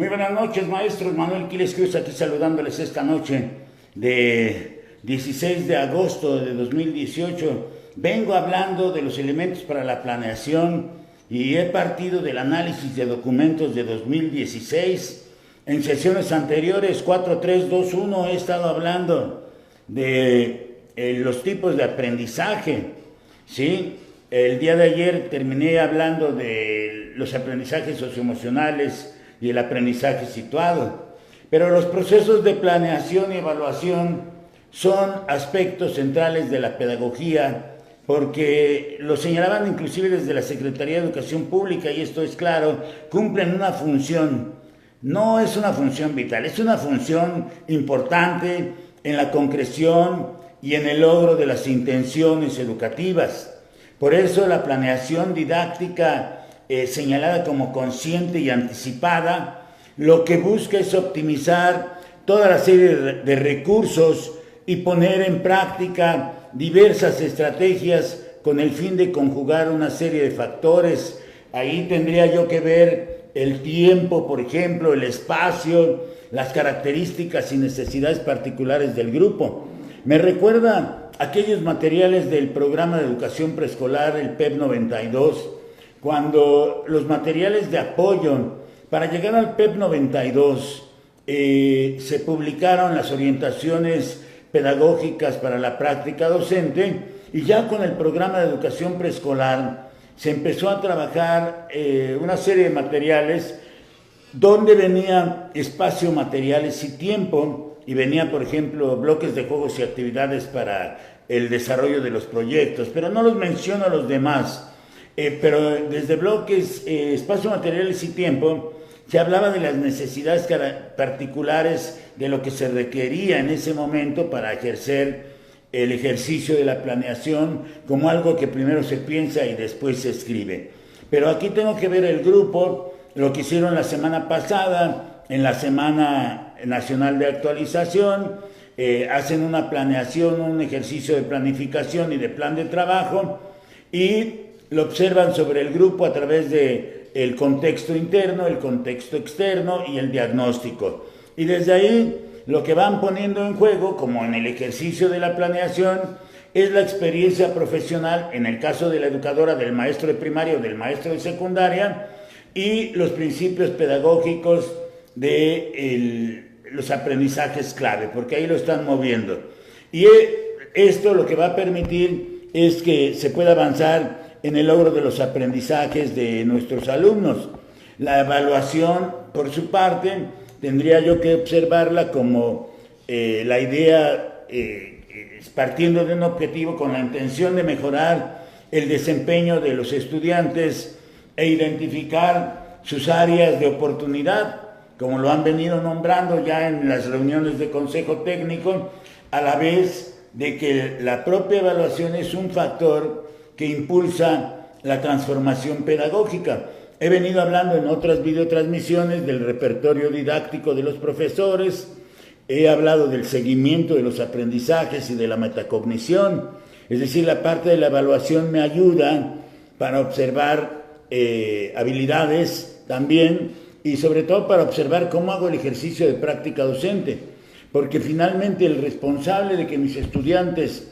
Muy buenas noches, maestros. Manuel Quiles Cruz aquí saludándoles esta noche de 16 de agosto de 2018. Vengo hablando de los elementos para la planeación y he partido del análisis de documentos de 2016. En sesiones anteriores, 4.3.2.1, he estado hablando de los tipos de aprendizaje, ¿sí? El día de ayer terminé hablando de los aprendizajes socioemocionales y el aprendizaje situado. Pero los procesos de planeación y evaluación son aspectos centrales de la pedagogía, porque lo señalaban inclusive desde la Secretaría de Educación Pública, y esto es claro, cumplen una función. No es una función vital, es una función importante en la concreción y en el logro de las intenciones educativas. Por eso la planeación didáctica señalada como consciente y anticipada, lo que busca es optimizar toda la serie de recursos y poner en práctica diversas estrategias con el fin de conjugar una serie de factores. Ahí tendría yo que ver el tiempo, por ejemplo, el espacio, las características y necesidades particulares del grupo. Me recuerda aquellos materiales del programa de educación preescolar, el PEP 92, cuando los materiales de apoyo para llegar al PEP 92 se publicaron las orientaciones pedagógicas para la práctica docente, y ya con el programa de educación preescolar se empezó a trabajar una serie de materiales donde venía espacio, materiales y tiempo, y venía, por ejemplo, bloques de juegos y actividades para el desarrollo de los proyectos, pero no los menciono a los demás. Pero desde bloques, espacio, materiales y tiempo, se hablaba de las necesidades particulares de lo que se requería en ese momento para ejercer el ejercicio de la planeación como algo que primero se piensa y después se escribe. Pero aquí tengo que ver el grupo, lo que hicieron la semana pasada, en la Semana Nacional de Actualización, hacen una planeación, un ejercicio de planificación y de plan de trabajo, y lo observan sobre el grupo a través de el contexto interno, el contexto externo y el diagnóstico. Y desde ahí lo que van poniendo en juego, como en el ejercicio de la planeación, es la experiencia profesional, en el caso de la educadora, del maestro de primaria o del maestro de secundaria, y los principios pedagógicos de los aprendizajes clave, porque ahí lo están moviendo. Y esto lo que va a permitir es que se pueda avanzar en el logro de los aprendizajes de nuestros alumnos. La evaluación, por su parte, tendría yo que observarla como la idea, partiendo de un objetivo con la intención de mejorar el desempeño de los estudiantes e identificar sus áreas de oportunidad, como lo han venido nombrando ya en las reuniones de consejo técnico, a la vez de que la propia evaluación es un factor que impulsa la transformación pedagógica. He venido hablando en otras videotransmisiones del repertorio didáctico de los profesores, he hablado del seguimiento de los aprendizajes y de la metacognición, es decir, la parte de la evaluación me ayuda para observar habilidades también, y sobre todo para observar cómo hago el ejercicio de práctica docente, porque finalmente el responsable de que mis estudiantes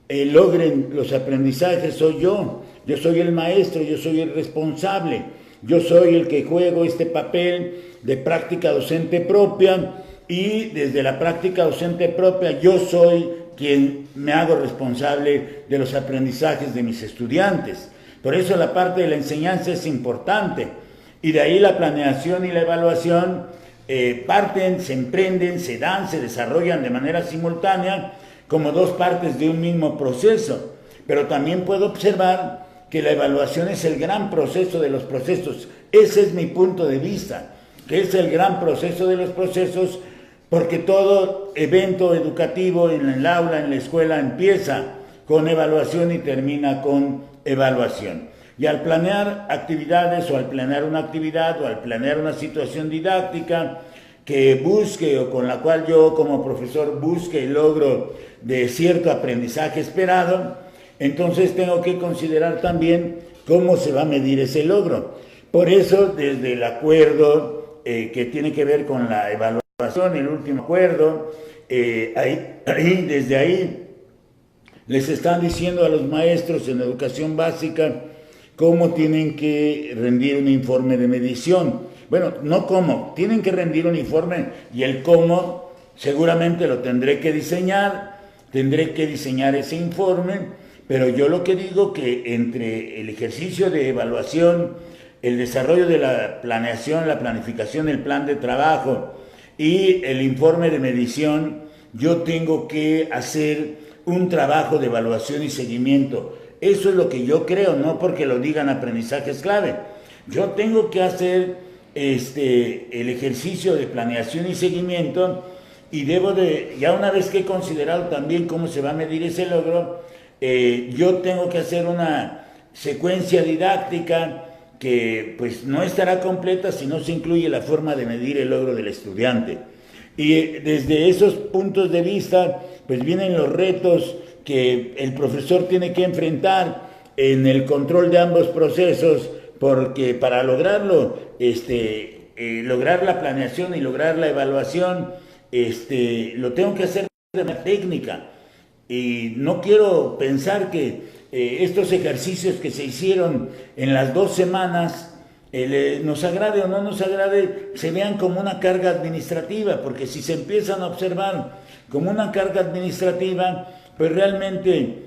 logren los aprendizajes soy yo soy el maestro, yo soy el responsable, yo soy el que juego este papel de práctica docente propia, y desde la práctica docente propia yo soy quien me hago responsable de los aprendizajes de mis estudiantes. Por eso la parte de la enseñanza es importante, y de ahí la planeación y la evaluación parten, se emprenden, se dan, se desarrollan de manera simultánea como dos partes de un mismo proceso. Pero también puedo observar que la evaluación es el gran proceso de los procesos. Ese es mi punto de vista, que es el gran proceso de los procesos, porque todo evento educativo en el aula, en la escuela, empieza con evaluación y termina con evaluación. Y al planear actividades, o al planear una actividad, o al planear una situación didáctica que busque, o con la cual yo como profesor busque el logro de cierto aprendizaje esperado, entonces tengo que considerar también cómo se va a medir ese logro. Por eso, desde el acuerdo que tiene que ver con la evaluación, el último acuerdo, desde ahí les están diciendo a los maestros en educación básica cómo tienen que rendir un informe de medición. Bueno, no cómo, tienen que rendir un informe y el cómo seguramente lo tendré que diseñar ese informe, pero yo lo que digo que entre el ejercicio de evaluación, el desarrollo de la planeación, la planificación del plan de trabajo y el informe de medición, yo tengo que hacer un trabajo de evaluación y seguimiento. Eso es lo que yo creo, no porque lo digan aprendizajes clave. Yo tengo que hacer el ejercicio de planeación y seguimiento y ya una vez que he considerado también cómo se va a medir ese logro, yo tengo que hacer una secuencia didáctica que pues no estará completa si no se incluye la forma de medir el logro del estudiante. Y desde esos puntos de vista, pues vienen los retos que el profesor tiene que enfrentar en el control de ambos procesos, porque para lograrlo, lograr la planeación y lograr la evaluación, lo tengo que hacer de manera técnica. Y no quiero pensar que estos ejercicios que se hicieron en las 2 semanas, nos agrade o no nos agrade, se vean como una carga administrativa, porque si se empiezan a observar como una carga administrativa, pues realmente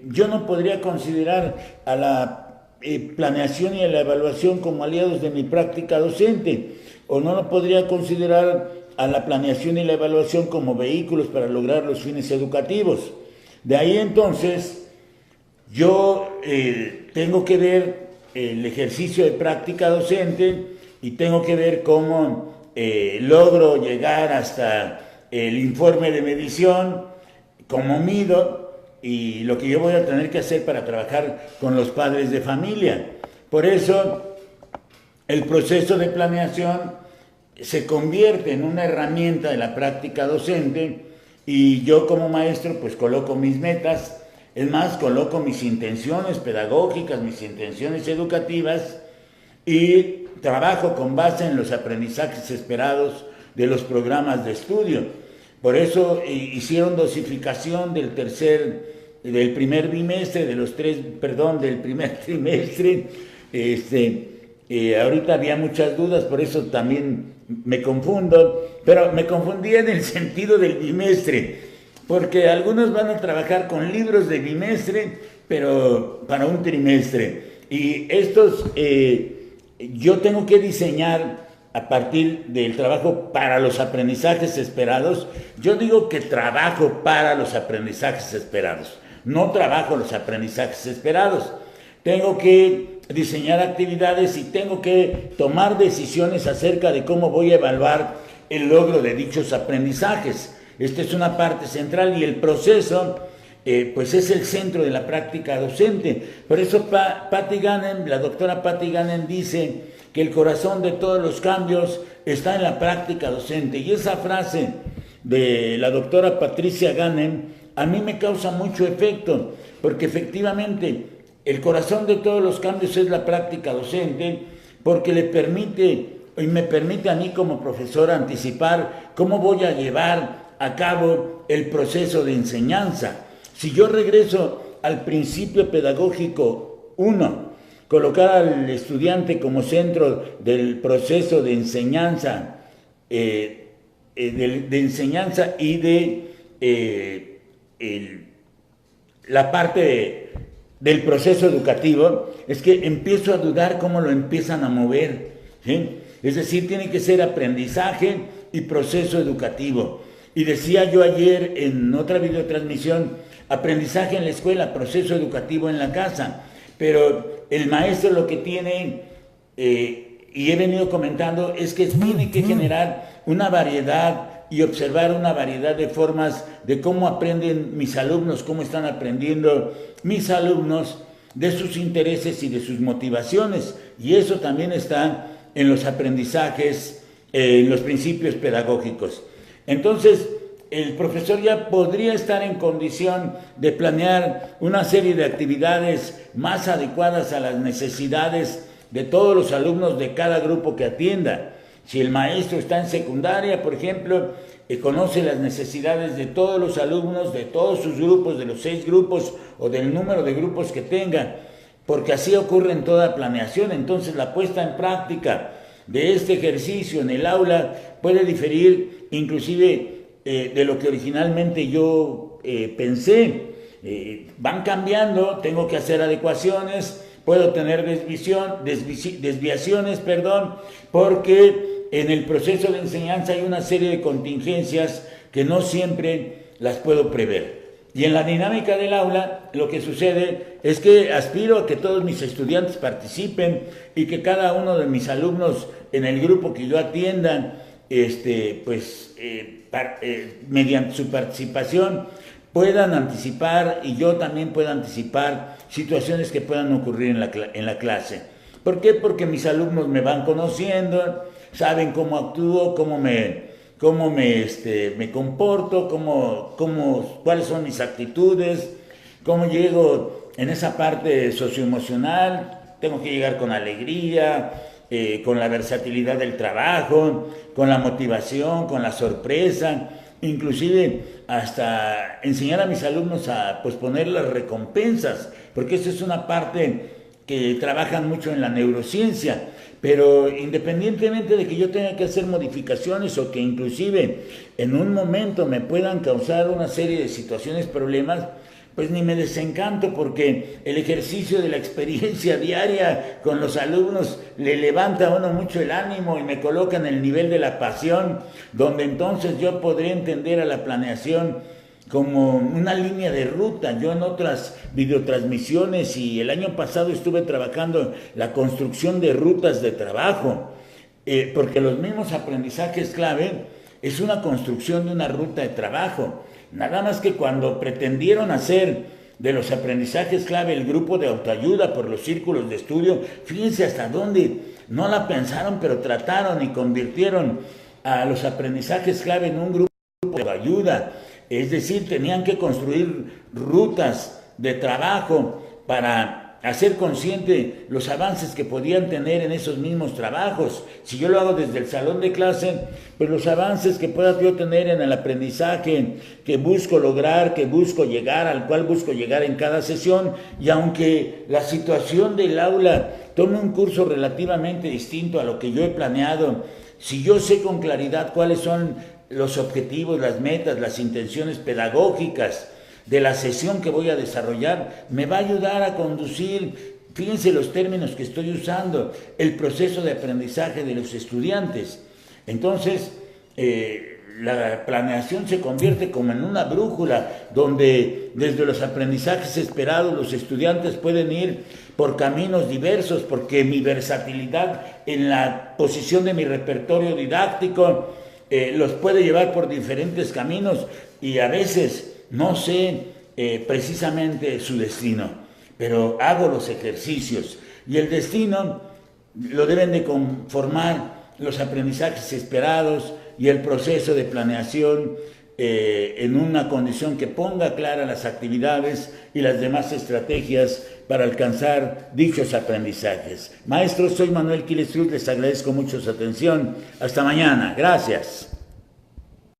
yo no podría considerar a la planeación y a la evaluación como aliados de mi práctica docente, o no lo podría considerar a la planeación y la evaluación como vehículos para lograr los fines educativos. De ahí entonces, yo tengo que ver el ejercicio de práctica docente y tengo que ver cómo logro llegar hasta el informe de medición, cómo mido y lo que yo voy a tener que hacer para trabajar con los padres de familia. Por eso, el proceso de planeación se convierte en una herramienta de la práctica docente y yo como maestro pues coloco mis metas, es más, coloco mis intenciones pedagógicas, mis intenciones educativas y trabajo con base en los aprendizajes esperados de los programas de estudio. Por eso hicieron dosificación del primer bimestre, del primer trimestre. Ahorita había muchas dudas, por eso también me confundo, pero me confundía en el sentido del bimestre, porque algunos van a trabajar con libros de bimestre, pero para un trimestre. Y estos yo tengo que diseñar a partir del trabajo para los aprendizajes esperados. Yo digo que trabajo para los aprendizajes esperados, no trabajo los aprendizajes esperados. Tengo que diseñar actividades y tengo que tomar decisiones acerca de cómo voy a evaluar el logro de dichos aprendizajes. Esta es una parte central y el proceso pues es el centro de la práctica docente. Por eso la doctora Patty Ganem dice que el corazón de todos los cambios está en la práctica docente. Y esa frase de la doctora Patricia Ganem a mí me causa mucho efecto, porque efectivamente el corazón de todos los cambios es la práctica docente, porque me permite a mí como profesor anticipar cómo voy a llevar a cabo el proceso de enseñanza. Si yo regreso al principio pedagógico 1, colocar al estudiante como centro del proceso de enseñanza, y de la parte del proceso educativo, es que empiezo a dudar cómo lo empiezan a mover, ¿sí? Es decir, tiene que ser aprendizaje y proceso educativo. Y decía yo ayer en otra videotransmisión, aprendizaje en la escuela, proceso educativo en la casa. Pero el maestro lo que tiene, y he venido comentando, es que tiene que generar una variedad y observar una variedad de formas de cómo aprenden mis alumnos, cómo están aprendiendo mis alumnos, de sus intereses y de sus motivaciones. Y eso también está en los aprendizajes, en los principios pedagógicos. Entonces, el profesor ya podría estar en condición de planear una serie de actividades más adecuadas a las necesidades de todos los alumnos de cada grupo que atienda. Si el maestro está en secundaria, por ejemplo, conoce las necesidades de todos los alumnos, de todos sus grupos, de los 6 grupos o del número de grupos que tenga, porque así ocurre en toda planeación. Entonces la puesta en práctica de este ejercicio en el aula puede diferir inclusive de lo que originalmente yo pensé. Van cambiando, tengo que hacer adecuaciones, puedo tener desviaciones, porque en el proceso de enseñanza hay una serie de contingencias que no siempre las puedo prever. Y en la dinámica del aula lo que sucede es que aspiro a que todos mis estudiantes participen y que cada uno de mis alumnos en el grupo que yo atienda, mediante su participación puedan anticipar y yo también pueda anticipar situaciones que puedan ocurrir en la clase. ¿Por qué? Porque mis alumnos me van conociendo, saben cómo actúo, cómo me comporto, cuáles son mis actitudes, cómo llego en esa parte socioemocional. Tengo que llegar con alegría, con la versatilidad del trabajo, con la motivación, con la sorpresa, inclusive hasta enseñar a mis alumnos a posponer las recompensas, porque eso es una parte que trabajan mucho en la neurociencia. Pero independientemente de que yo tenga que hacer modificaciones o que inclusive en un momento me puedan causar una serie de situaciones, problemas, pues ni me desencanto, porque el ejercicio de la experiencia diaria con los alumnos le levanta a uno mucho el ánimo y me coloca en el nivel de la pasión, donde entonces yo podré entender a la planeación como una línea de ruta. Yo en otras videotransmisiones y el año pasado estuve trabajando la construcción de rutas de trabajo, porque los mismos aprendizajes clave es una construcción de una ruta de trabajo. Nada más que cuando pretendieron hacer de los aprendizajes clave el grupo de autoayuda por los círculos de estudio, fíjense hasta dónde no la pensaron, pero trataron y convirtieron a los aprendizajes clave en un grupo de ayuda. Es decir, tenían que construir rutas de trabajo para hacer consciente los avances que podían tener en esos mismos trabajos. Si yo lo hago desde el salón de clase, pues los avances que pueda yo tener en el aprendizaje que busco lograr, al cual busco llegar en cada sesión, y aunque la situación del aula tome un curso relativamente distinto a lo que yo he planeado, si yo sé con claridad cuáles son los objetivos, las metas, las intenciones pedagógicas de la sesión que voy a desarrollar, me va a ayudar a conducir, fíjense los términos que estoy usando, el proceso de aprendizaje de los estudiantes. Entonces, la planeación se convierte como en una brújula, donde desde los aprendizajes esperados los estudiantes pueden ir por caminos diversos, porque mi versatilidad en la posición de mi repertorio didáctico los puede llevar por diferentes caminos, y a veces no sé precisamente su destino, pero hago los ejercicios, y el destino lo deben de conformar los aprendizajes esperados y el proceso de planeación en una condición que ponga claras las actividades y las demás estrategias para alcanzar dichos aprendizajes. Maestros, soy Manuel Quiles Cruz, les agradezco mucho su atención. Hasta mañana. Gracias.